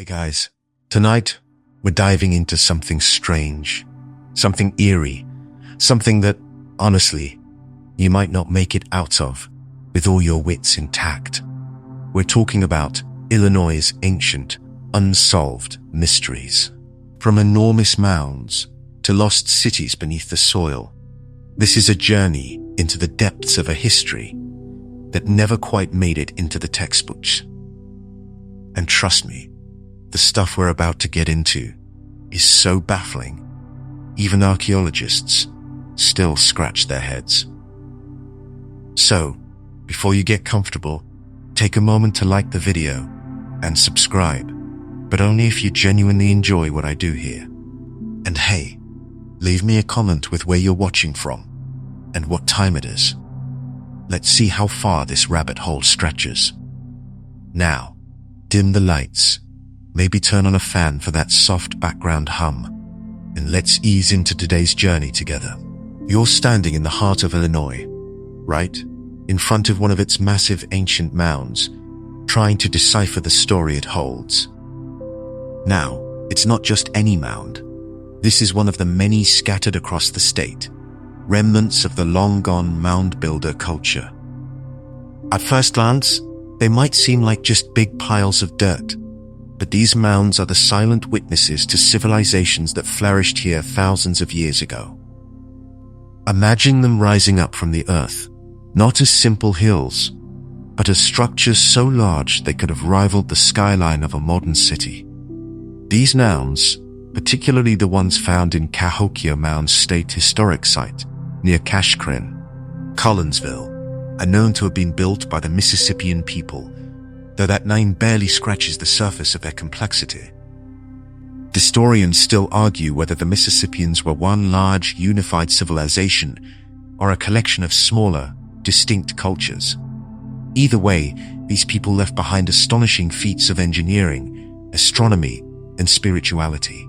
Hey guys, tonight we're diving into something strange, something eerie, something that, honestly, you might not make it out of with all your wits intact. We're talking about Illinois' ancient, unsolved mysteries. From enormous mounds to lost cities beneath the soil, this is a journey into the depths of a history that never quite made it into the textbooks. And trust me, the stuff we're about to get into is so baffling, even archaeologists still scratch their heads. So, before you get comfortable, take a moment to like the video and subscribe, but only if you genuinely enjoy what I do here. And hey, leave me a comment with where you're watching from and what time it is. Let's see how far this rabbit hole stretches. Now, dim the lights, maybe turn on a fan for that soft background hum, and let's ease into today's journey together. You're standing in the heart of Illinois, right? In front of one of its massive ancient mounds, trying to decipher the story it holds. Now, it's not just any mound. This is one of the many scattered across the state, remnants of the long-gone mound builder culture. At first glance, they might seem like just big piles of dirt, but these mounds are the silent witnesses to civilizations that flourished here thousands of years ago. Imagine them rising up from the earth, not as simple hills, but as structures so large they could have rivaled the skyline of a modern city. These mounds, particularly the ones found in Cahokia Mounds State Historic Site near Cashcrin, Collinsville, are known to have been built by the Mississippian people, though that name barely scratches the surface of their complexity. Historians still argue whether the Mississippians were one large, unified civilization or a collection of smaller, distinct cultures. Either way, these people left behind astonishing feats of engineering, astronomy, and spirituality.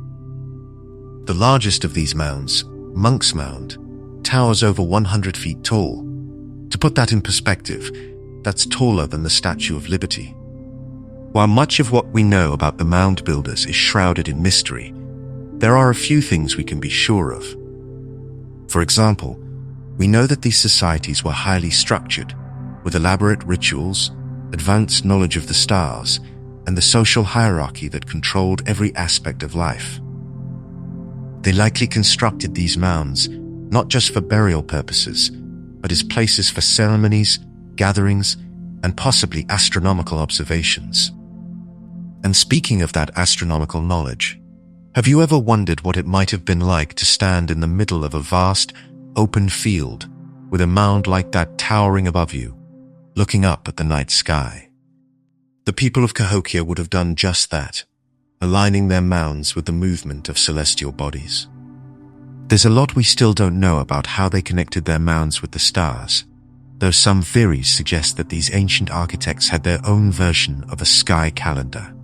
The largest of these mounds, Monk's Mound, towers over 100 feet tall. To put that in perspective, that's taller than the Statue of Liberty. While much of what we know about the mound builders is shrouded in mystery, there are a few things we can be sure of. For example, we know that these societies were highly structured, with elaborate rituals, advanced knowledge of the stars, and the social hierarchy that controlled every aspect of life. They likely constructed these mounds not just for burial purposes, but as places for ceremonies, gatherings, and possibly astronomical observations. And speaking of that astronomical knowledge, have you ever wondered what it might have been like to stand in the middle of a vast, open field with a mound like that towering above you, looking up at the night sky? The people of Cahokia would have done just that, aligning their mounds with the movement of celestial bodies. There's a lot we still don't know about how they connected their mounds with the stars, though some theories suggest that these ancient architects had their own version of a sky calendar.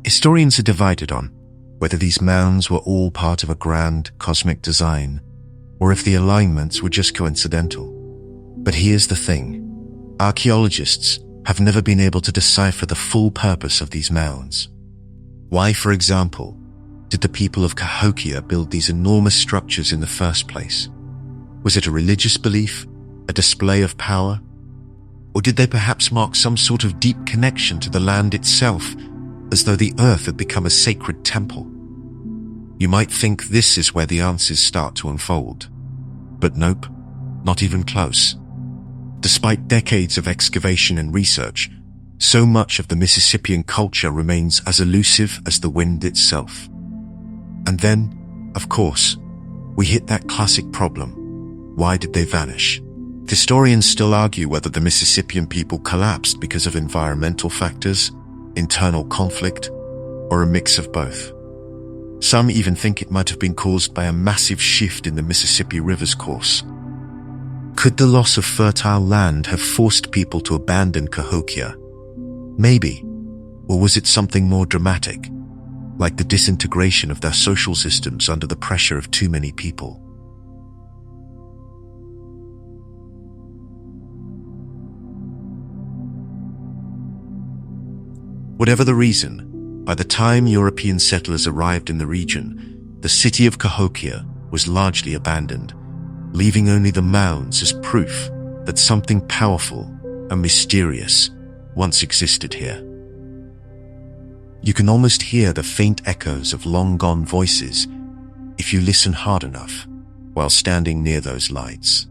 Historians are divided on whether these mounds were all part of a grand cosmic design, or if the alignments were just coincidental. But here's the thing: archaeologists have never been able to decipher the full purpose of these mounds. Why, for example, did the people of Cahokia build these enormous structures in the first place? Was it a religious belief, a display of power? Or did they perhaps mark some sort of deep connection to the land itself, as though the earth had become a sacred temple? You might think this is where the answers start to unfold. But nope, not even close. Despite decades of excavation and research, so much of the Mississippian culture remains as elusive as the wind itself. And then, of course, we hit that classic problem. Why did they vanish? Historians still argue whether the Mississippian people collapsed because of environmental factors, internal conflict, or a mix of both. Some even think it might have been caused by a massive shift in the Mississippi River's course. Could the loss of fertile land have forced people to abandon Cahokia? Maybe. Or was it something more dramatic, like the disintegration of their social systems under the pressure of too many people? Whatever the reason, By the time European settlers arrived in the region, the city of Cahokia was largely abandoned, leaving only the mounds as proof that something powerful and mysterious once existed here. You can almost hear the faint echoes of long-gone voices if you listen hard enough while standing near those lights.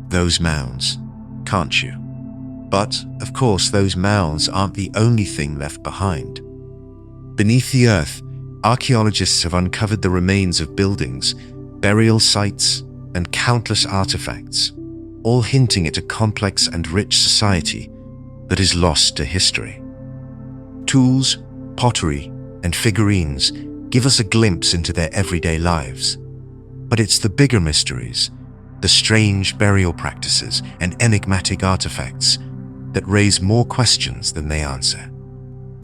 Those mounds, can't you? But, of course, those mounds aren't the only thing left behind. Beneath the earth, archaeologists have uncovered the remains of buildings, burial sites, and countless artifacts, all hinting at a complex and rich society that is lost to history. Tools, pottery, and figurines give us a glimpse into their everyday lives. But it's the bigger mysteries, the strange burial practices and enigmatic artifacts, that raise more questions than they answer.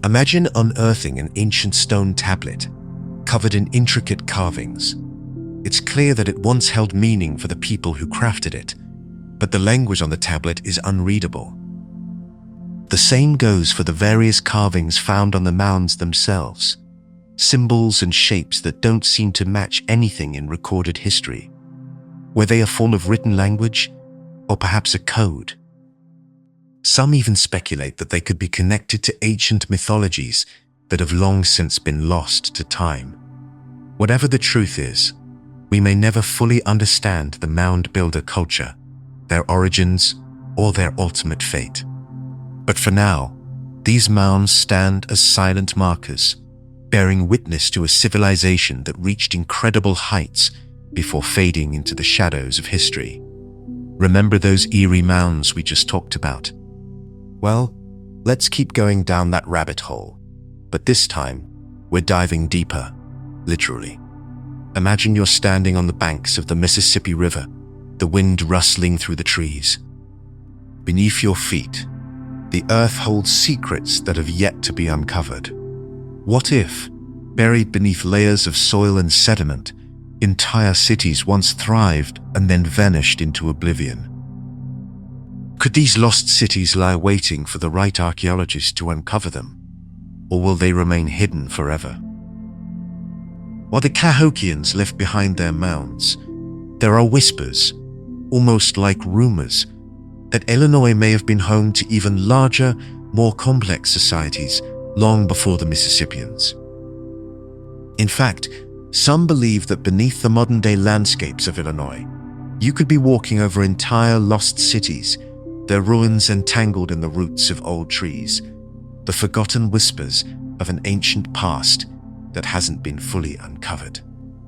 Imagine unearthing an ancient stone tablet covered in intricate carvings. It's clear that it once held meaning for the people who crafted it, but the language on the tablet is unreadable. The same goes for the various carvings found on the mounds themselves, symbols and shapes that don't seem to match anything in recorded history. Were they a form of written language, or perhaps a code? Some even speculate that they could be connected to ancient mythologies that have long since been lost to time. Whatever the truth is, we may never fully understand the mound builder culture, their origins, or their ultimate fate. But for now, these mounds stand as silent markers, bearing witness to a civilization that reached incredible heights before fading into the shadows of history. Remember those eerie mounds we just talked about? Well, let's keep going down that rabbit hole, but this time, we're diving deeper, literally. Imagine you're standing on the banks of the Mississippi River, the wind rustling through the trees. Beneath your feet, the earth holds secrets that have yet to be uncovered. What if, buried beneath layers of soil and sediment, entire cities once thrived and then vanished into oblivion? Could these lost cities lie waiting for the right archaeologists to uncover them, or will they remain hidden forever? While the Cahokians left behind their mounds, there are whispers, almost like rumors, that Illinois may have been home to even larger, more complex societies long before the Mississippians. In fact, some believe that beneath the modern-day landscapes of Illinois, you could be walking over entire lost cities, their ruins entangled in the roots of old trees, the forgotten whispers of an ancient past that hasn't been fully uncovered.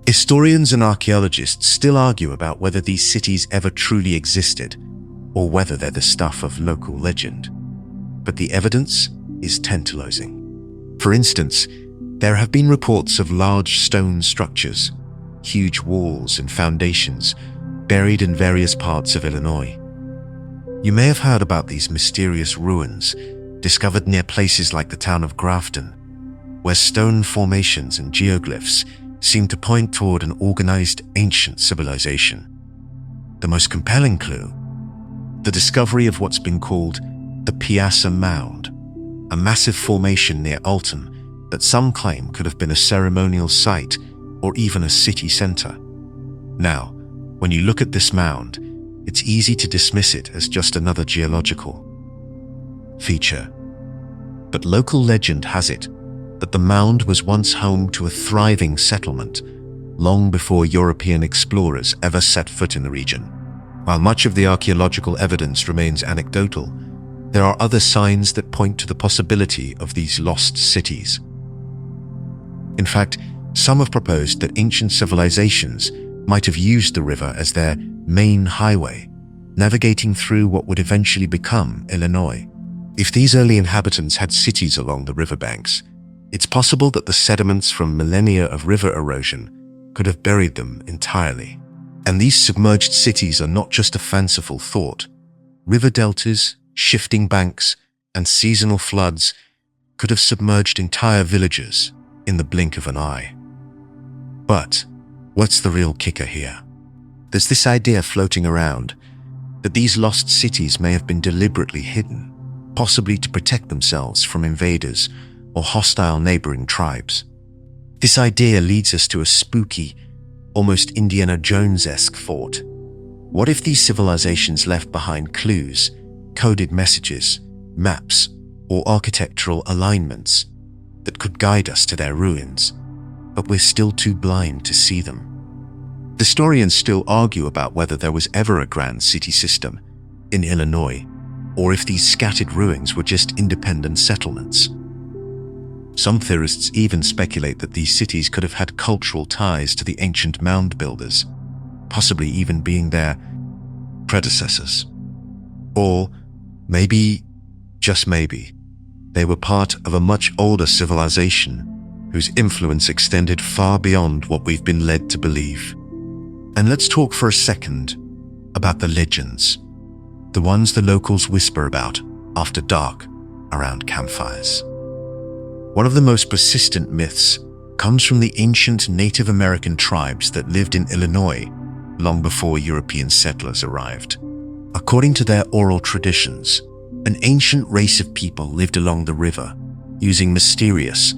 Historians and archaeologists still argue about whether these cities ever truly existed, or whether they're the stuff of local legend. But the evidence is tantalizing. For instance, there have been reports of large stone structures, huge walls and foundations buried in various parts of Illinois. You may have heard about these mysterious ruins discovered near places like the town of Grafton, where stone formations and geoglyphs seem to point toward an organized ancient civilization. The most compelling clue: the discovery of what's been called the Piazza Mound, a massive formation near Alton that some claim could have been a ceremonial site or even a city center. Now, when you look at this mound, it's easy to dismiss it as just another geological feature. But local legend has it that the mound was once home to a thriving settlement long before European explorers ever set foot in the region. While much of the archaeological evidence remains anecdotal, there are other signs that point to the possibility of these lost cities. In fact, some have proposed that ancient civilizations might have used the river as their main highway, navigating through what would eventually become Illinois. If these early inhabitants had cities along the riverbanks, it's possible that the sediments from millennia of river erosion could have buried them entirely. And these submerged cities are not just a fanciful thought. River deltas, shifting banks, and seasonal floods could have submerged entire villages in the blink of an eye. But what's the real kicker here? There's this idea floating around that these lost cities may have been deliberately hidden, possibly to protect themselves from invaders or hostile neighboring tribes. This idea leads us to a spooky, almost Indiana Jones-esque thought. What if these civilizations left behind clues, coded messages, maps, or architectural alignments that could guide us to their ruins, but we're still too blind to see them? Historians still argue about whether there was ever a grand city system in Illinois, or if these scattered ruins were just independent settlements. Some theorists even speculate that these cities could have had cultural ties to the ancient mound builders, possibly even being their predecessors. Or maybe, just maybe, they were part of a much older civilization whose influence extended far beyond what we've been led to believe. And let's talk for a second about the legends, the ones the locals whisper about after dark around campfires. One of the most persistent myths comes from the ancient Native American tribes that lived in Illinois long before European settlers arrived. According to their oral traditions, an ancient race of people lived along the river, using mysterious,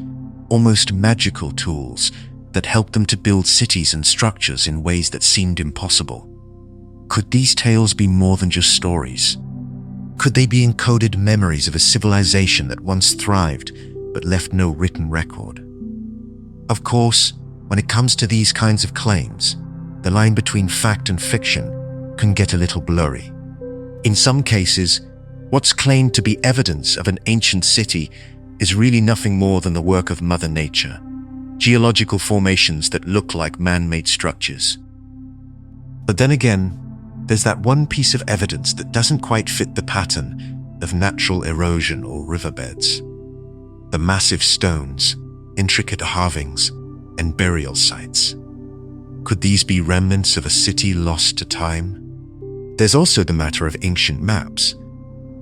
almost magical tools that helped them to build cities and structures in ways that seemed impossible. Could these tales be more than just stories? Could they be encoded memories of a civilization that once thrived but left no written record? Of course, when it comes to these kinds of claims, the line between fact and fiction can get a little blurry. In some cases, what's claimed to be evidence of an ancient city is really nothing more than the work of Mother Nature, geological formations that look like man-made structures. But then again, there's that one piece of evidence that doesn't quite fit the pattern of natural erosion or riverbeds. The massive stones, intricate carvings, and burial sites. Could these be remnants of a city lost to time? There's also the matter of ancient maps.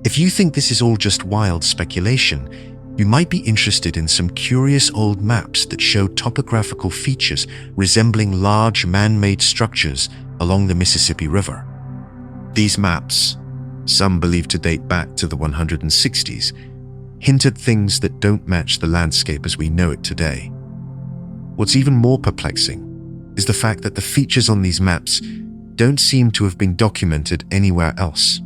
If you think this is all just wild speculation, you might be interested in some curious old maps that show topographical features resembling large man-made structures along the Mississippi River. These maps, some believed to date back to the 160s, hint at things that don't match the landscape as we know it today. What's even more perplexing is the fact that the features on these maps don't seem to have been documented anywhere else.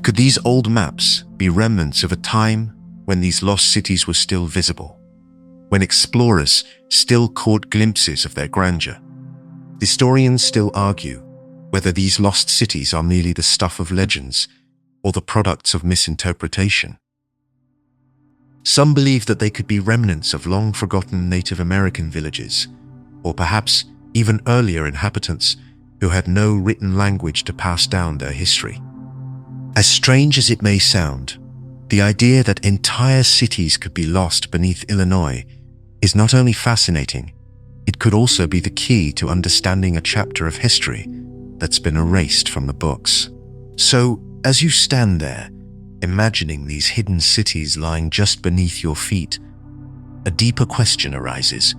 Could these old maps be remnants of a time when these lost cities were still visible, when explorers still caught glimpses of their grandeur? Historians still argue whether these lost cities are merely the stuff of legends or the products of misinterpretation. Some believe that they could be remnants of long-forgotten Native American villages, or perhaps even earlier inhabitants who had no written language to pass down their history. As strange as it may sound, the idea that entire cities could be lost beneath Illinois is not only fascinating, it could also be the key to understanding a chapter of history that's been erased from the books. So, as you stand there, imagining these hidden cities lying just beneath your feet, a deeper question arises.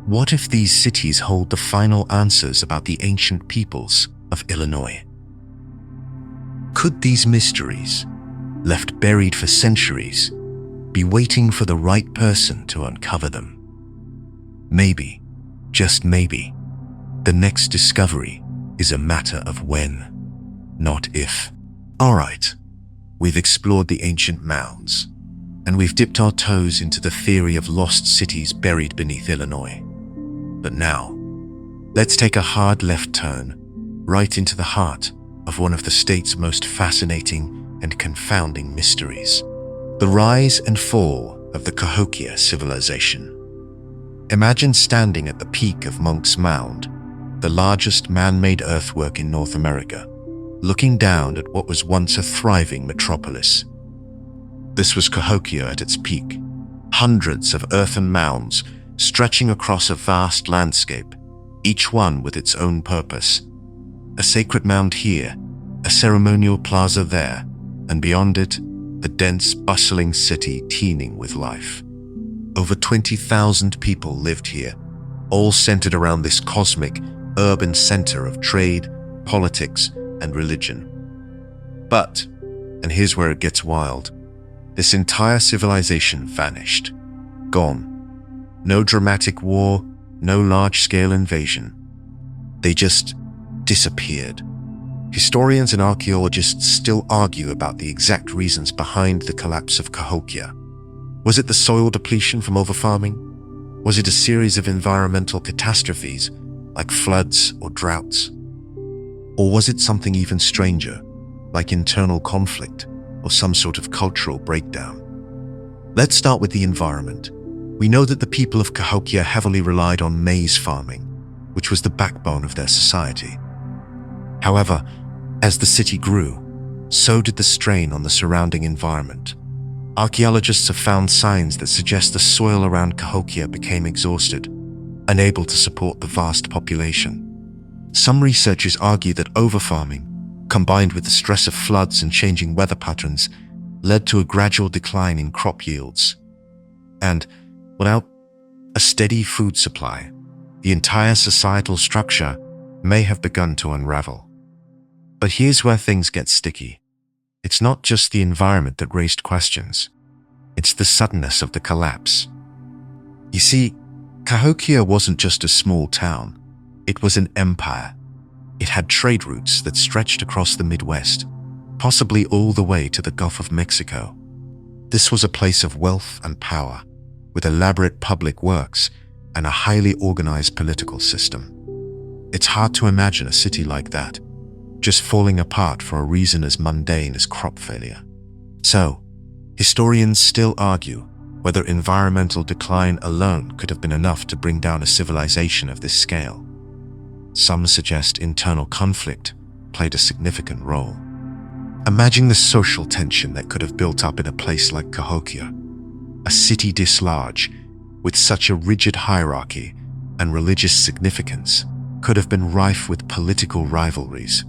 What if these cities hold the final answers about the ancient peoples of Illinois? Could these mysteries, left buried for centuries, be waiting for the right person to uncover them? Maybe, just maybe, the next discovery is a matter of when, not if. All right, we've explored the ancient mounds, and we've dipped our toes into the theory of lost cities buried beneath Illinois. But now, let's take a hard left turn right into the heart of one of the state's most fascinating and confounding mysteries: the rise and fall of the Cahokia civilization. Imagine standing at the peak of Monk's Mound, the largest man-made earthwork in North America, looking down at what was once a thriving metropolis. This was Cahokia at its peak, hundreds of earthen mounds stretching across a vast landscape, each one with its own purpose. A sacred mound here, a ceremonial plaza there, and beyond it, the dense, bustling city teeming with life. Over 20,000 people lived here, all centered around this cosmic, urban center of trade, politics, and religion. But, and here's where it gets wild, this entire civilization vanished. Gone. No dramatic war, no large-scale invasion. They just disappeared. Historians and archaeologists still argue about the exact reasons behind the collapse of Cahokia. Was it the soil depletion from overfarming? Was it a series of environmental catastrophes like floods or droughts? Or was it something even stranger, like internal conflict or some sort of cultural breakdown? Let's start with the environment. We know that the people of Cahokia heavily relied on maize farming, which was the backbone of their society. However, as the city grew, so did the strain on the surrounding environment. Archaeologists have found signs that suggest the soil around Cahokia became exhausted, unable to support the vast population. Some researchers argue that overfarming, combined with the stress of floods and changing weather patterns, led to a gradual decline in crop yields. And without a steady food supply, the entire societal structure may have begun to unravel. But here's where things get sticky. It's not just the environment that raised questions. It's the suddenness of the collapse. You see, Cahokia wasn't just a small town. It was an empire. It had trade routes that stretched across the Midwest, possibly all the way to the Gulf of Mexico. This was a place of wealth and power, with elaborate public works and a highly organized political system. It's hard to imagine a city like that just falling apart for a reason as mundane as crop failure. So, historians still argue whether environmental decline alone could have been enough to bring down a civilization of this scale. Some suggest internal conflict played a significant role. Imagine the social tension that could have built up in a place like Cahokia, a city this large, with such a rigid hierarchy and religious significance, could have been rife with political rivalries.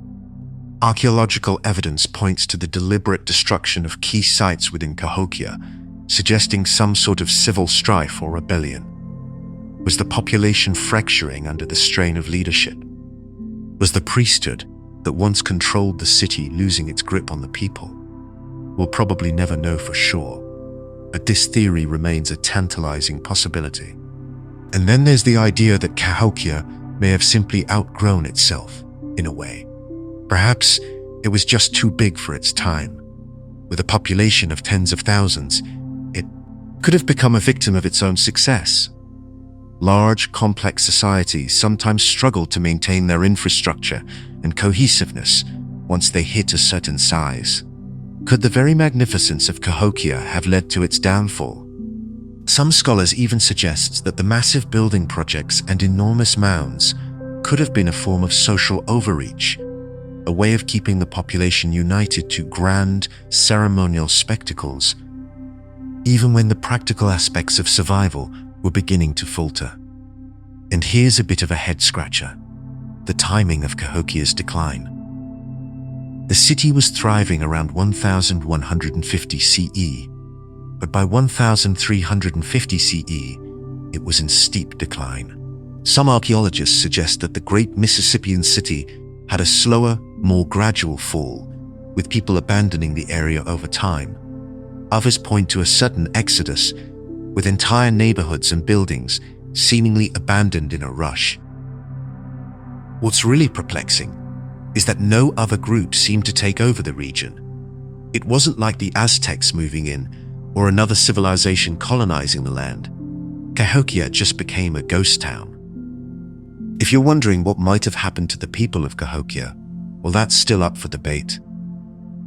Archaeological evidence points to the deliberate destruction of key sites within Cahokia, suggesting some sort of civil strife or rebellion. Was the population fracturing under the strain of leadership? Was the priesthood that once controlled the city losing its grip on the people? We'll probably never know for sure, but this theory remains a tantalizing possibility. And then there's the idea that Cahokia may have simply outgrown itself, in a way. Perhaps it was just too big for its time. With a population of tens of thousands, it could have become a victim of its own success. Large, complex societies sometimes struggle to maintain their infrastructure and cohesiveness once they hit a certain size. Could the very magnificence of Cahokia have led to its downfall? Some scholars even suggest that the massive building projects and enormous mounds could have been a form of social overreach, a way of keeping the population united to grand, ceremonial spectacles, even when the practical aspects of survival were beginning to falter. And here's a bit of a head-scratcher: the timing of Cahokia's decline. The city was thriving around 1150 CE, but by 1350 CE, it was in steep decline. Some archaeologists suggest that the great Mississippian city had a slower, more gradual fall, with people abandoning the area over time. Others point to a sudden exodus, with entire neighborhoods and buildings seemingly abandoned in a rush. What's really perplexing is that no other group seemed to take over the region. It wasn't like the Aztecs moving in or another civilization colonizing the land. Cahokia just became a ghost town. If you're wondering what might have happened to the people of Cahokia, well, that's still up for debate.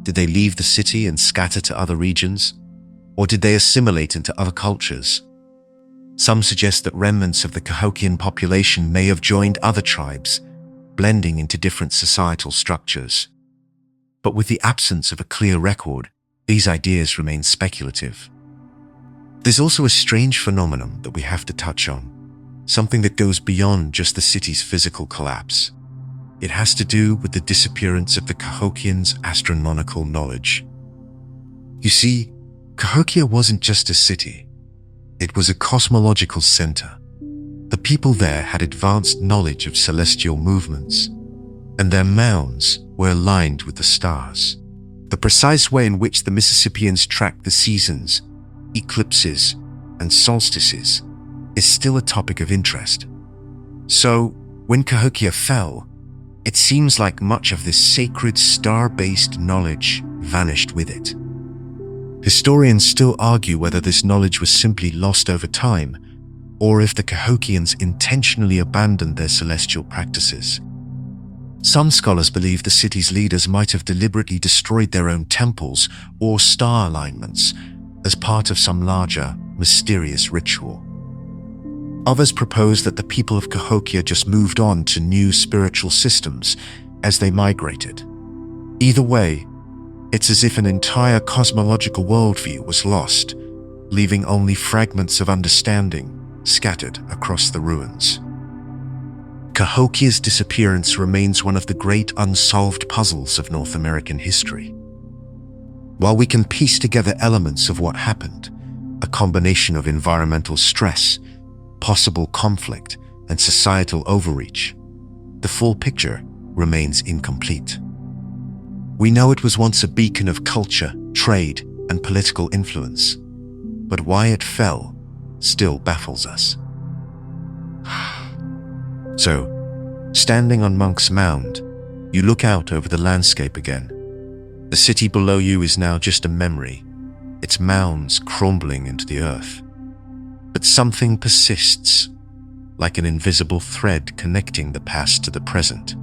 Did they leave the city and scatter to other regions? Or did they assimilate into other cultures? Some suggest that remnants of the Cahokian population may have joined other tribes, blending into different societal structures. But with the absence of a clear record, these ideas remain speculative. There's also a strange phenomenon that we have to touch on, something that goes beyond just the city's physical collapse. It has to do with the disappearance of the Cahokians' astronomical knowledge. You see, Cahokia wasn't just a city. It was a cosmological center. The people there had advanced knowledge of celestial movements, and their mounds were aligned with the stars. The precise way in which the Mississippians tracked the seasons, eclipses, and solstices is still a topic of interest. So, when Cahokia fell, it seems like much of this sacred star-based knowledge vanished with it. Historians still argue whether this knowledge was simply lost over time, or if the Cahokians intentionally abandoned their celestial practices. Some scholars believe the city's leaders might have deliberately destroyed their own temples or star alignments as part of some larger, mysterious ritual. Others propose that the people of Cahokia just moved on to new spiritual systems as they migrated. Either way, it's as if an entire cosmological worldview was lost, leaving only fragments of understanding scattered across the ruins. Cahokia's disappearance remains one of the great unsolved puzzles of North American history. While we can piece together elements of what happened, a combination of environmental stress, possible conflict, and societal overreach, the full picture remains incomplete. We know it was once a beacon of culture, trade, and political influence, but why it fell still baffles us. So, standing on Monk's Mound, you look out over the landscape again. The city below you is now just a memory, its mounds crumbling into the earth. But something persists, like an invisible thread connecting the past to the present.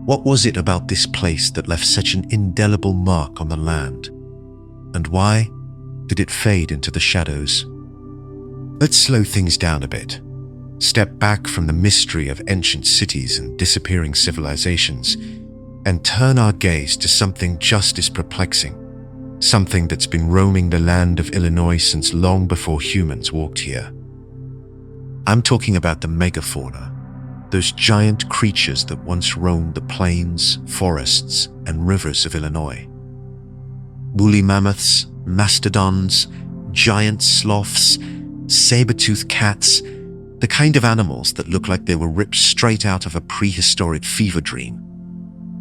What was it about this place that left such an indelible mark on the land? And why did it fade into the shadows? Let's slow things down a bit. Step back from the mystery of ancient cities and disappearing civilizations, and turn our gaze to something just as perplexing, something that's been roaming the land of Illinois since long before humans walked here. I'm talking about the megafauna, those giant creatures that once roamed the plains, forests, and rivers of Illinois. Woolly mammoths, mastodons, giant sloths, saber-toothed cats, the kind of animals that look like they were ripped straight out of a prehistoric fever dream.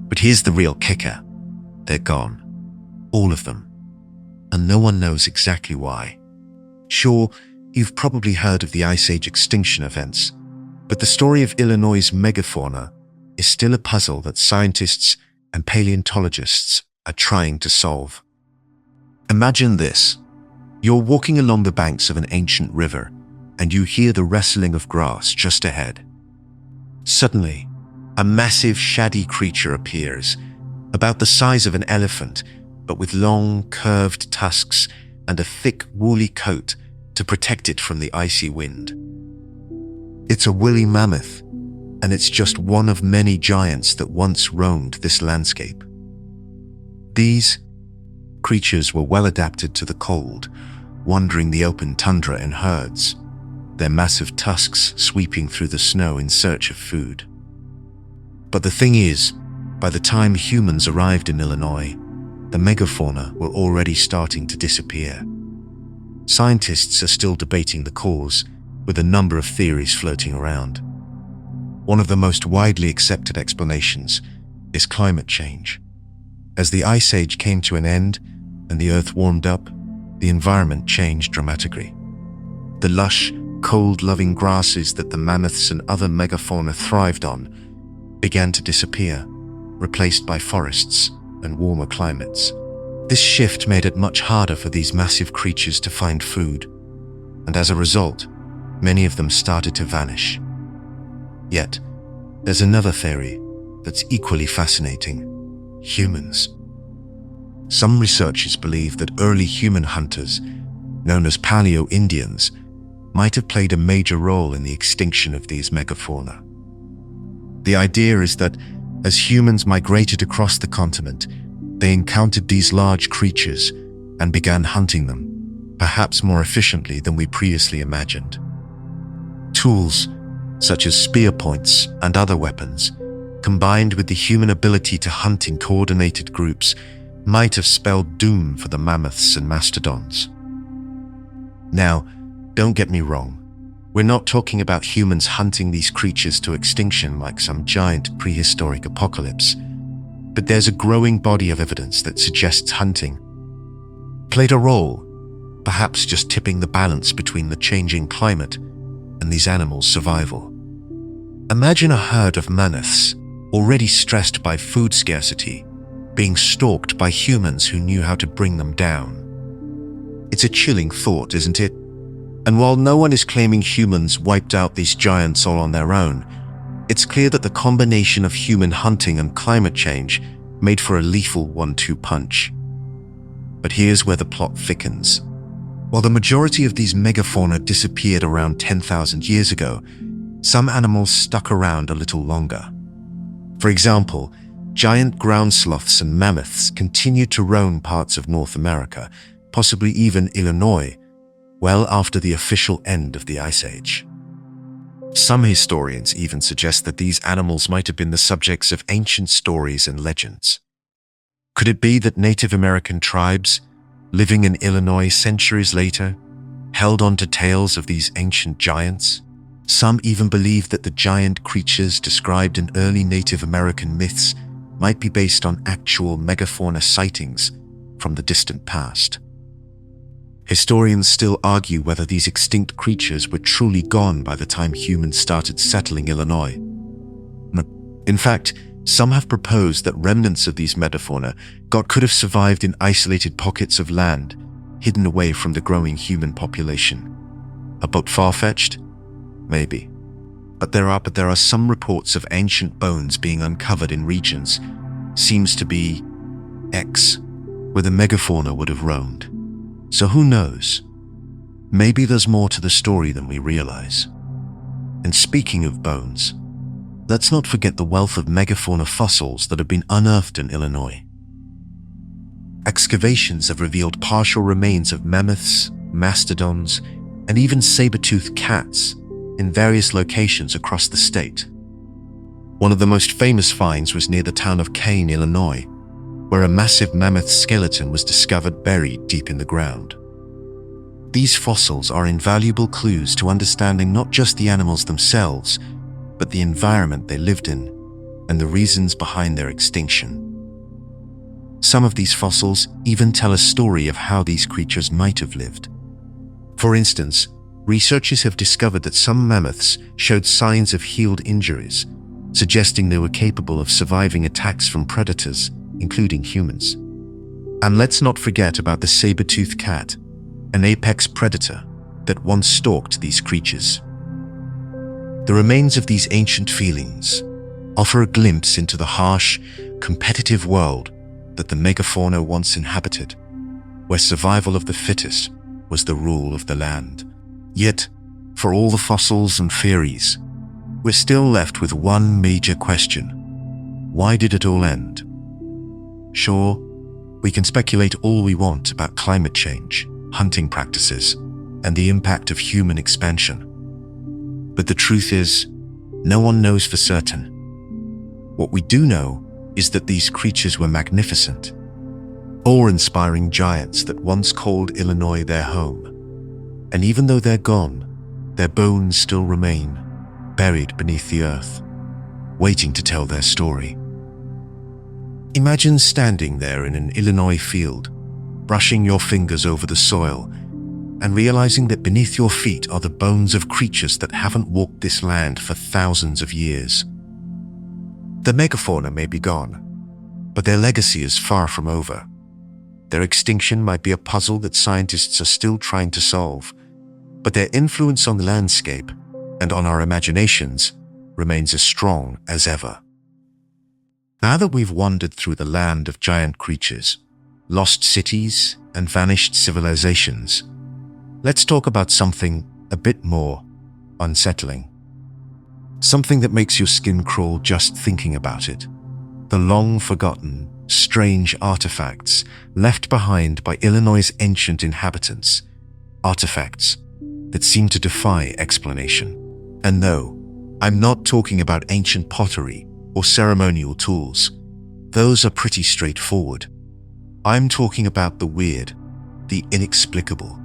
But here's the real kicker. They're gone. All of them. And no one knows exactly why. Sure, you've probably heard of the Ice Age extinction events, but the story of Illinois' megafauna is still a puzzle that scientists and paleontologists are trying to solve. Imagine this. You're walking along the banks of an ancient river, and you hear the rustling of grass just ahead. Suddenly, a massive shaggy creature appears, about the size of an elephant, but with long, curved tusks and a thick, woolly coat to protect it from the icy wind. It's a woolly mammoth, and it's just one of many giants that once roamed this landscape. These creatures were well adapted to the cold, wandering the open tundra in herds, their massive tusks sweeping through the snow in search of food. But the thing is, by the time humans arrived in Illinois, the megafauna were already starting to disappear. Scientists are still debating the cause, with a number of theories floating around. One of the most widely accepted explanations is climate change. As the Ice Age came to an end and the Earth warmed up, the environment changed dramatically. The lush, cold-loving grasses that the mammoths and other megafauna thrived on began to disappear, replaced by forests and warmer climates. This shift made it much harder for these massive creatures to find food, and as a result, many of them started to vanish. Yet, there's another theory that's equally fascinating: humans. Some researchers believe that early human hunters, known as Paleo-Indians, might have played a major role in the extinction of these megafauna. The idea is that as humans migrated across the continent, they encountered these large creatures and began hunting them, perhaps more efficiently than we previously imagined. Tools, such as spear points and other weapons, combined with the human ability to hunt in coordinated groups, might have spelled doom for the mammoths and mastodons. Now, don't get me wrong. We're not talking about humans hunting these creatures to extinction like some giant prehistoric apocalypse. but there's a growing body of evidence that suggests hunting played a role, perhaps just tipping the balance between the changing climate and these animals' survival. Imagine a herd of mammoths, already stressed by food scarcity, being stalked by humans who knew how to bring them down. It's a chilling thought, isn't it? And while no one is claiming humans wiped out these giants all on their own, it's clear that the combination of human hunting and climate change made for a lethal 1-2 punch. But here's where the plot thickens. While the majority of these megafauna disappeared around 10,000 years ago, some animals stuck around a little longer. For example, giant ground sloths and mammoths continued to roam parts of North America, possibly even Illinois, well after the official end of the Ice Age. Some historians even suggest that these animals might have been the subjects of ancient stories and legends. Could it be that Native American tribes, living in Illinois centuries later, held on to tales of these ancient giants? Some even believe that the giant creatures described in early Native American myths might be based on actual megafauna sightings from the distant past. Historians still argue whether these extinct creatures were truly gone by the time humans started settling Illinois. In fact, some have proposed that remnants of these megafauna could have survived in isolated pockets of land, hidden away from the growing human population. A bit far-fetched? Maybe. But there are some reports of ancient bones being uncovered in regions, seems to be X, where the megafauna would have roamed. So who knows? Maybe there's more to the story than we realize. And speaking of bones, let's not forget the wealth of megafauna fossils that have been unearthed in Illinois. Excavations have revealed partial remains of mammoths, mastodons, and even saber-toothed cats in various locations across the state. One of the most famous finds was near the town of Kane, Illinois, where a massive mammoth skeleton was discovered buried deep in the ground. These fossils are invaluable clues to understanding not just the animals themselves, but the environment they lived in and the reasons behind their extinction. Some of these fossils even tell a story of how these creatures might have lived. For instance, researchers have discovered that some mammoths showed signs of healed injuries, suggesting they were capable of surviving attacks from predators, including humans. And let's not forget about the saber-toothed cat, an apex predator that once stalked these creatures. The remains of these ancient felines offer a glimpse into the harsh, competitive world that the megafauna once inhabited, where survival of the fittest was the rule of the land. Yet, for all the fossils and theories, we're still left with one major question. Why did it all end? Sure, we can speculate all we want about climate change, hunting practices, and the impact of human expansion. But the truth is, no one knows for certain. What we do know is that these creatures were magnificent, awe-inspiring giants that once called Illinois their home. And even though they're gone, their bones still remain, buried beneath the earth, waiting to tell their story. Imagine standing there in an Illinois field, brushing your fingers over the soil, and realizing that beneath your feet are the bones of creatures that haven't walked this land for thousands of years. The megafauna may be gone, but their legacy is far from over. Their extinction might be a puzzle that scientists are still trying to solve, but their influence on the landscape and on our imaginations remains as strong as ever. Now that we've wandered through the land of giant creatures, lost cities, and vanished civilizations, let's talk about something a bit more unsettling. Something that makes your skin crawl just thinking about it. The long-forgotten, strange artifacts left behind by Illinois' ancient inhabitants. Artifacts that seem to defy explanation. And no, I'm not talking about ancient pottery or ceremonial tools. Those are pretty straightforward. I'm talking about the weird, the inexplicable,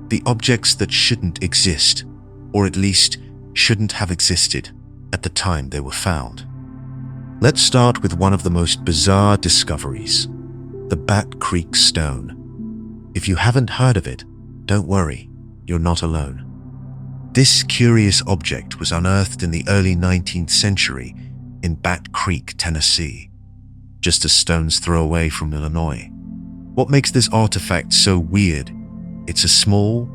the objects that shouldn't exist, or at least shouldn't have existed at the time they were found. Let's start with one of the most bizarre discoveries, the Bat Creek Stone. If you haven't heard of it, don't worry, you're not alone. This curious object was unearthed in the early 19th century in Bat Creek, Tennessee, just a stone's throw away from Illinois. What makes this artifact so weird? It's a small,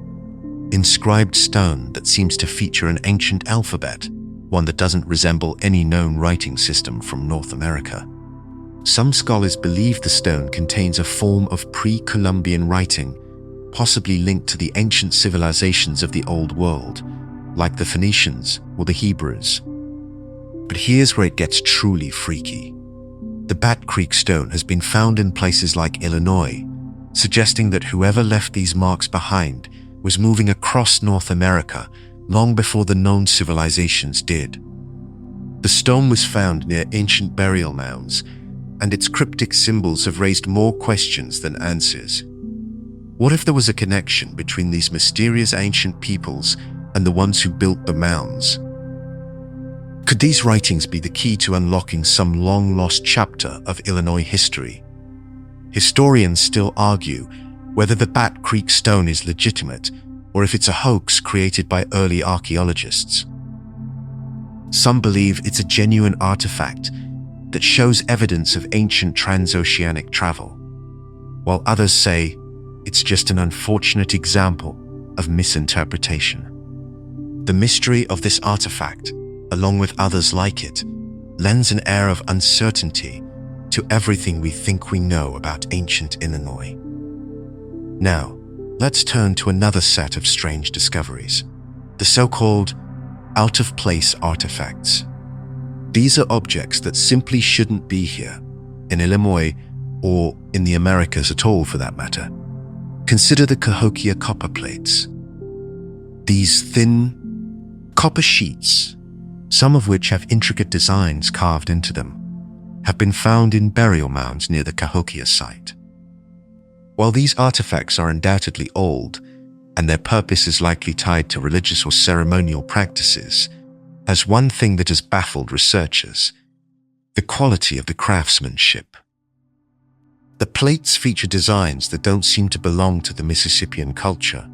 inscribed stone that seems to feature an ancient alphabet, one that doesn't resemble any known writing system from North America. Some scholars believe the stone contains a form of pre-Columbian writing, possibly linked to the ancient civilizations of the Old World, like the Phoenicians or the Hebrews. But here's where it gets truly freaky. The Bat Creek Stone has been found in places like Illinois, suggesting that whoever left these marks behind was moving across North America long before the known civilizations did. The stone was found near ancient burial mounds, and its cryptic symbols have raised more questions than answers. What if there was a connection between these mysterious ancient peoples and the ones who built the mounds? Could these writings be the key to unlocking some long-lost chapter of Illinois history? Historians still argue whether the Bat Creek Stone is legitimate or if it's a hoax created by early archaeologists. Some believe it's a genuine artifact that shows evidence of ancient transoceanic travel, while others say it's just an unfortunate example of misinterpretation. The mystery of this artifact, along with others like it, lends an air of uncertainty to everything we think we know about ancient Illinois. Now, let's turn to another set of strange discoveries, the so-called out-of-place artifacts. These are objects that simply shouldn't be here, in Illinois or in the Americas at all for that matter. Consider the Cahokia copper plates. These thin copper sheets, some of which have intricate designs carved into them, have been found in burial mounds near the Cahokia site. While these artifacts are undoubtedly old, and their purpose is likely tied to religious or ceremonial practices, there's one thing that has baffled researchers: the quality of the craftsmanship. The plates feature designs that don't seem to belong to the Mississippian culture.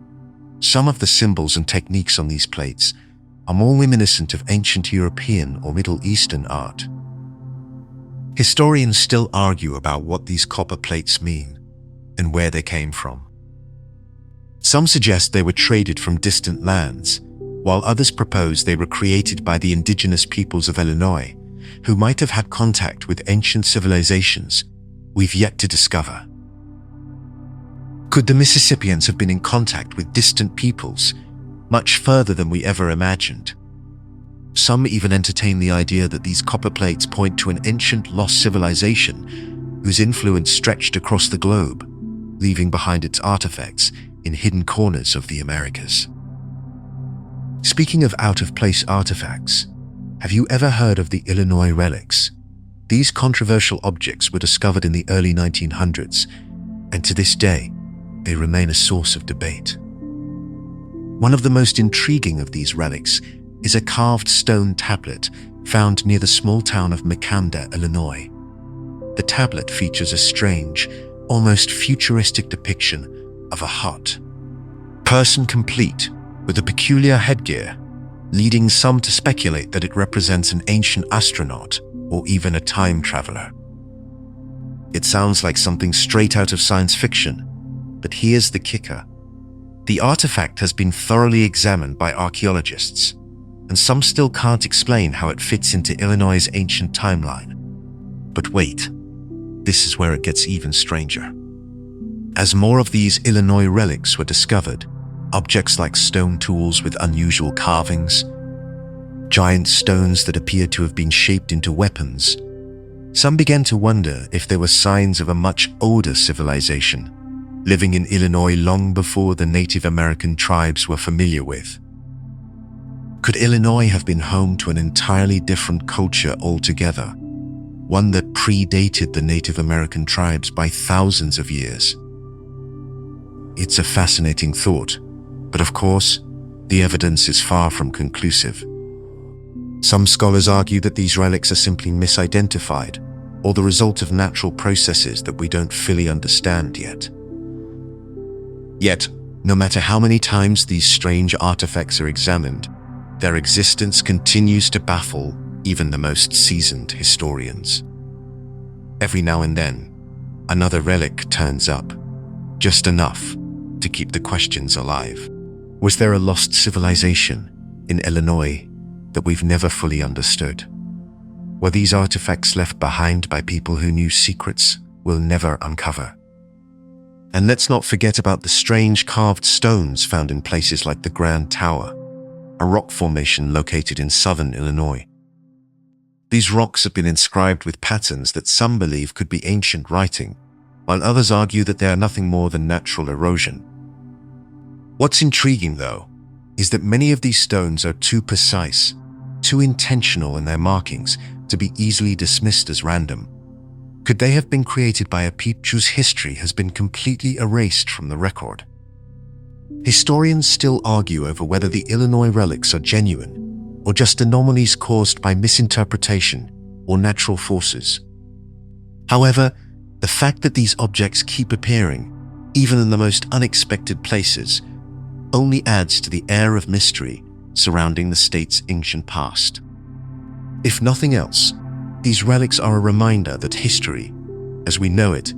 Some of the symbols and techniques on these plates are more reminiscent of ancient European or Middle Eastern art. Historians still argue about what these copper plates mean and where they came from. Some suggest they were traded from distant lands, while others propose they were created by the indigenous peoples of Illinois, who might have had contact with ancient civilizations we've yet to discover. Could the Mississippians have been in contact with distant peoples, much further than we ever imagined? Some even entertain the idea that these copper plates point to an ancient lost civilization whose influence stretched across the globe, leaving behind its artifacts in hidden corners of the Americas. Speaking of out-of-place artifacts, have you ever heard of the Illinois relics? These controversial objects were discovered in the early 1900s, and to this day, they remain a source of debate. One of the most intriguing of these relics is a carved stone tablet found near the small town of Macanda, Illinois. The tablet features a strange, almost futuristic depiction of a hut, person complete with a peculiar headgear, leading some to speculate that it represents an ancient astronaut or even a time traveler. It sounds like something straight out of science fiction, but here's the kicker. The artifact has been thoroughly examined by archaeologists, and some still can't explain how it fits into Illinois' ancient timeline. But wait, this is where it gets even stranger. As more of these Illinois relics were discovered, objects like stone tools with unusual carvings, giant stones that appeared to have been shaped into weapons, some began to wonder if there were signs of a much older civilization living in Illinois long before the Native American tribes were familiar with. Could Illinois have been home to an entirely different culture altogether, one that predated the Native American tribes by thousands of years? It's a fascinating thought, but of course, the evidence is far from conclusive. Some scholars argue that these relics are simply misidentified or the result of natural processes that we don't fully understand yet. Yet, no matter how many times these strange artifacts are examined, their existence continues to baffle even the most seasoned historians. Every now and then, another relic turns up, just enough to keep the questions alive. Was there a lost civilization in Illinois that we've never fully understood? Were these artifacts left behind by people who knew secrets we'll never uncover? And let's not forget about the strange carved stones found in places like the Grand Tower, a rock formation located in southern Illinois. These rocks have been inscribed with patterns that some believe could be ancient writing, while others argue that they are nothing more than natural erosion. What's intriguing, though, is that many of these stones are too precise, too intentional in their markings to be easily dismissed as random. Could they have been created by a people whose history has been completely erased from the record? Historians still argue over whether the Illinois relics are genuine or just anomalies caused by misinterpretation or natural forces. However, the fact that these objects keep appearing, even in the most unexpected places, only adds to the air of mystery surrounding the state's ancient past. If nothing else, these relics are a reminder that history, as we know it,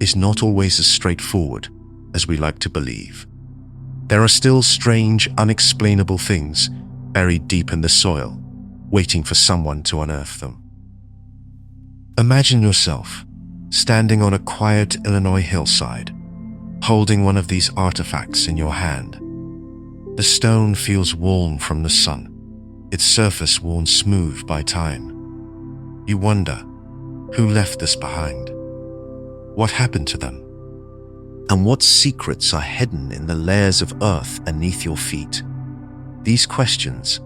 is not always as straightforward as we like to believe. There are still strange, unexplainable things buried deep in the soil, waiting for someone to unearth them. Imagine yourself standing on a quiet Illinois hillside, holding one of these artifacts in your hand. The stone feels warm from the sun, its surface worn smooth by time. You wonder, who left this behind? What happened to them? And what secrets are hidden in the layers of earth beneath your feet? These questions,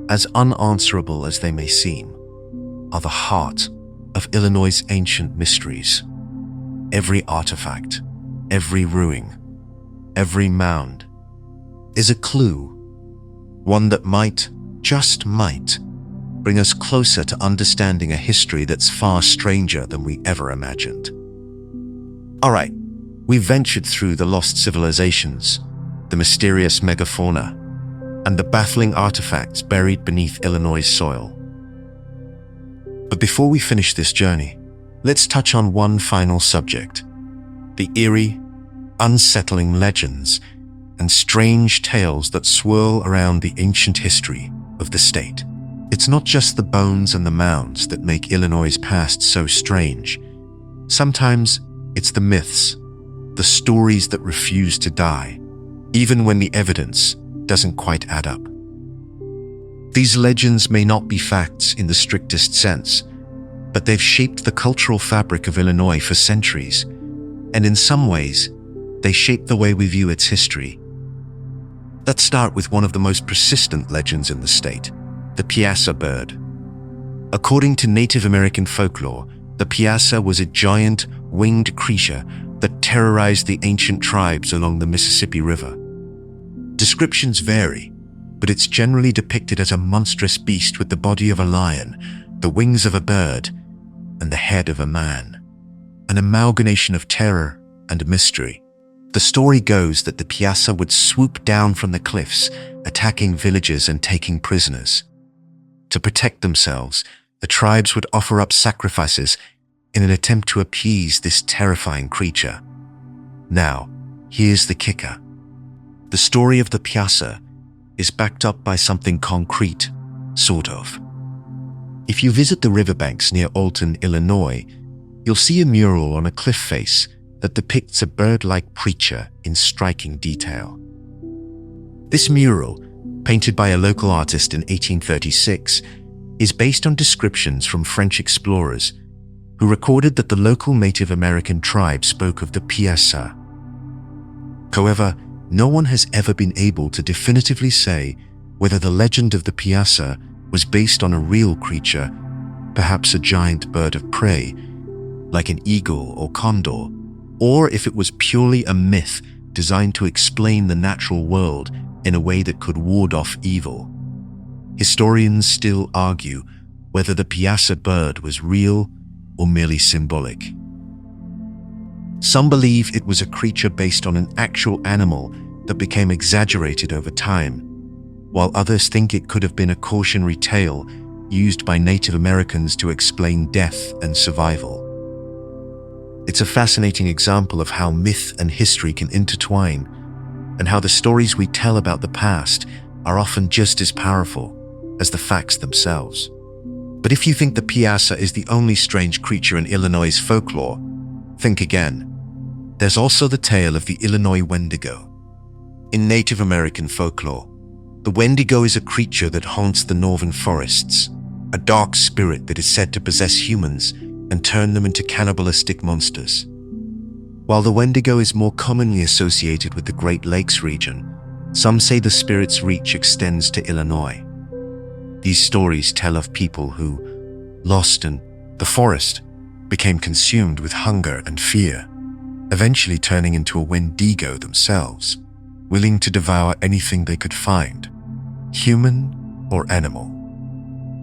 as unanswerable as they may seem, are the heart of Illinois' ancient mysteries. Every artifact, every ruin, every mound is a clue, one that might, just might, bring us closer to understanding a history that's far stranger than we ever imagined. All right, we've ventured through the lost civilizations, the mysterious megafauna, and the baffling artifacts buried beneath Illinois' soil. But before we finish this journey, let's touch on one final subject: the eerie, unsettling legends and strange tales that swirl around the ancient history of the state. It's not just the bones and the mounds that make Illinois' past so strange. Sometimes it's the myths, the stories that refuse to die, even when the evidence doesn't quite add up. These legends may not be facts in the strictest sense, but they've shaped the cultural fabric of Illinois for centuries, and in some ways, they shape the way we view its history. Let's start with one of the most persistent legends in the state, the Piasa bird. According to Native American folklore, the Piasa was a giant, winged creature that terrorized the ancient tribes along the Mississippi River. Descriptions vary, but it's generally depicted as a monstrous beast with the body of a lion, the wings of a bird, and the head of a man. An amalgamation of terror and mystery. The story goes that the Piasa would swoop down from the cliffs, attacking villages and taking prisoners. To protect themselves, the tribes would offer up sacrifices in an attempt to appease this terrifying creature. Now, here's the kicker. The story of the Piasa is backed up by something concrete, sort of. If you visit the riverbanks near Alton, Illinois, you'll see a mural on a cliff face that depicts a bird-like creature in striking detail. This mural, painted by a local artist in 1836, is based on descriptions from French explorers who recorded that the local Native American tribe spoke of the Piasa. However, no one has ever been able to definitively say whether the legend of the Piasa was based on a real creature, perhaps a giant bird of prey, like an eagle or condor, or if it was purely a myth designed to explain the natural world in a way that could ward off evil. historians still argue whether the Piasa bird was real or merely symbolic. Some believe it was a creature based on an actual animal that became exaggerated over time, while others think it could have been a cautionary tale used by Native Americans to explain death and survival. It's a fascinating example of how myth and history can intertwine, and how the stories we tell about the past are often just as powerful as the facts themselves. But if you think the Piasa is the only strange creature in Illinois' folklore, think again. There's also the tale of the Illinois Wendigo. In Native American folklore, the Wendigo is a creature that haunts the northern forests, a dark spirit that is said to possess humans and turn them into cannibalistic monsters. While the Wendigo is more commonly associated with the Great Lakes region, some say the spirit's reach extends to Illinois. These stories tell of people who, lost in the forest, became consumed with hunger and fear, eventually turning into a Wendigo themselves, willing to devour anything they could find, human or animal.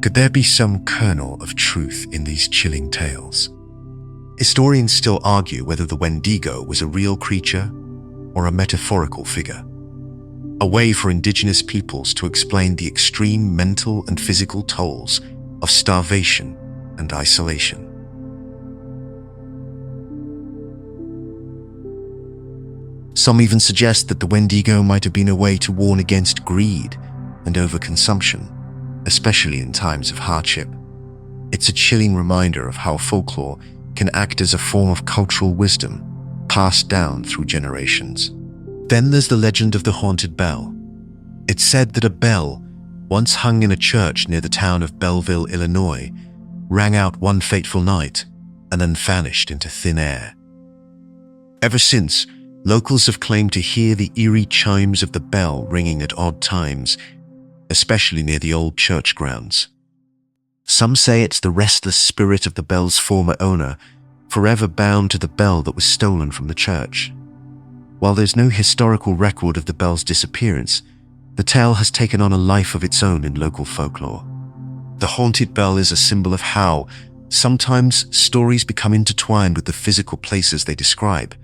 Could there be some kernel of truth in these chilling tales? Historians still argue whether the Wendigo was a real creature or a metaphorical figure, a way for indigenous peoples to explain the extreme mental and physical tolls of starvation and isolation. Some even suggest that the Wendigo might have been a way to warn against greed and overconsumption, especially in times of hardship. It's a chilling reminder of how folklore can act as a form of cultural wisdom passed down through generations. Then there's the legend of the haunted bell. It's said that a bell, once hung in a church near the town of Belleville, Illinois, rang out one fateful night and then vanished into thin air. Ever since, locals have claimed to hear the eerie chimes of the bell ringing at odd times, especially near the old church grounds. Some say it's the restless spirit of the bell's former owner, forever bound to the bell that was stolen from the church. While there's no historical record of the bell's disappearance, the tale has taken on a life of its own in local folklore. The haunted bell is a symbol of how, sometimes, stories become intertwined with the physical places they describe,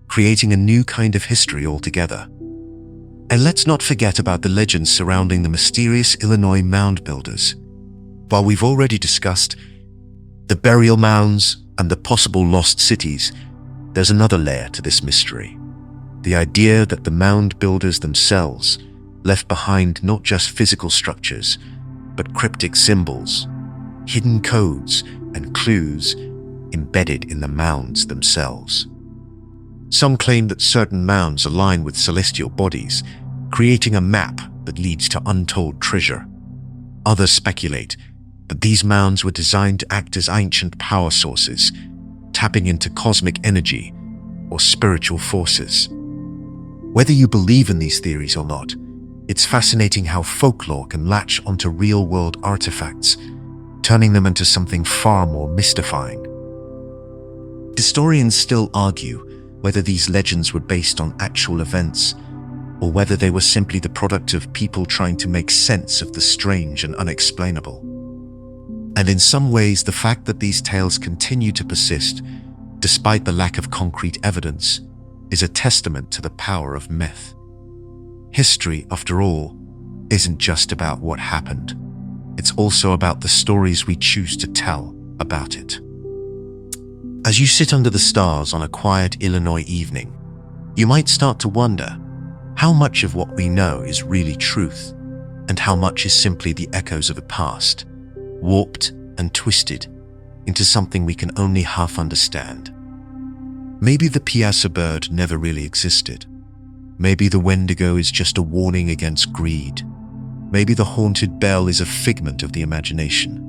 creating a new kind of history altogether. And let's not forget about the legends surrounding the mysterious Illinois mound builders. While we've already discussed the burial mounds and the possible lost cities, there's another layer to this mystery. The idea that the mound builders themselves left behind not just physical structures, but cryptic symbols, hidden codes, and clues embedded in the mounds themselves. Some claim that certain mounds align with celestial bodies, creating a map that leads to untold treasure. Others speculate that these mounds were designed to act as ancient power sources, tapping into cosmic energy or spiritual forces. Whether you believe in these theories or not, it's fascinating how folklore can latch onto real-world artifacts, turning them into something far more mystifying. Historians still argue whether these legends were based on actual events, or whether they were simply the product of people trying to make sense of the strange and unexplainable. And in some ways, the fact that these tales continue to persist, despite the lack of concrete evidence, is a testament to the power of myth. History, after all, isn't just about what happened. It's also about the stories we choose to tell about it. As you sit under the stars on a quiet Illinois evening, you might start to wonder how much of what we know is really truth, and how much is simply the echoes of a past, warped and twisted into something we can only half understand. Maybe the Piasa bird never really existed. Maybe the Wendigo is just a warning against greed. Maybe the haunted bell is a figment of the imagination.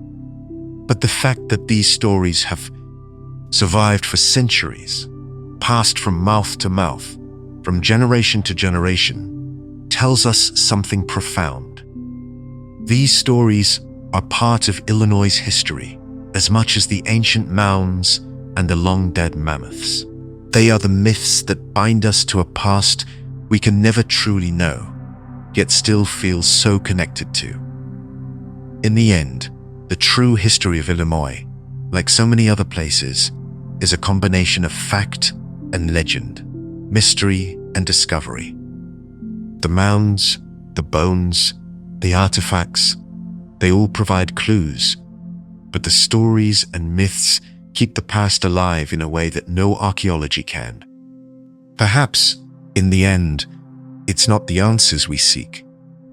But the fact that these stories have survived for centuries, passed from mouth to mouth, from generation to generation, tells us something profound. These stories are part of Illinois' history as much as the ancient mounds and the long-dead mammoths. They are the myths that bind us to a past we can never truly know, yet still feel so connected to. In the end, the true history of Illinois, like so many other places, is a combination of fact and legend, mystery and discovery. The mounds, the bones, the artifacts, they all provide clues, but the stories and myths keep the past alive in a way that no archaeology can. Perhaps, in the end, it's not the answers we seek,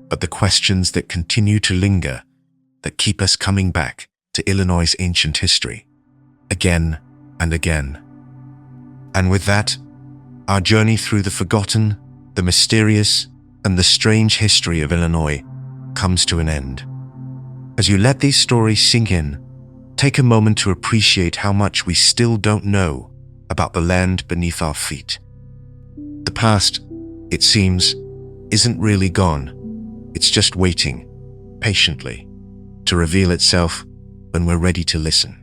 but the questions that continue to linger, that keep us coming back to Illinois' ancient history, again and again. And with that, our journey through the forgotten, the mysterious, and the strange history of Illinois comes to an end. As you let these stories sink in, take a moment to appreciate how much we still don't know about the land beneath our feet. The past, it seems, isn't really gone. It's just waiting, patiently, to reveal itself when we're ready to listen.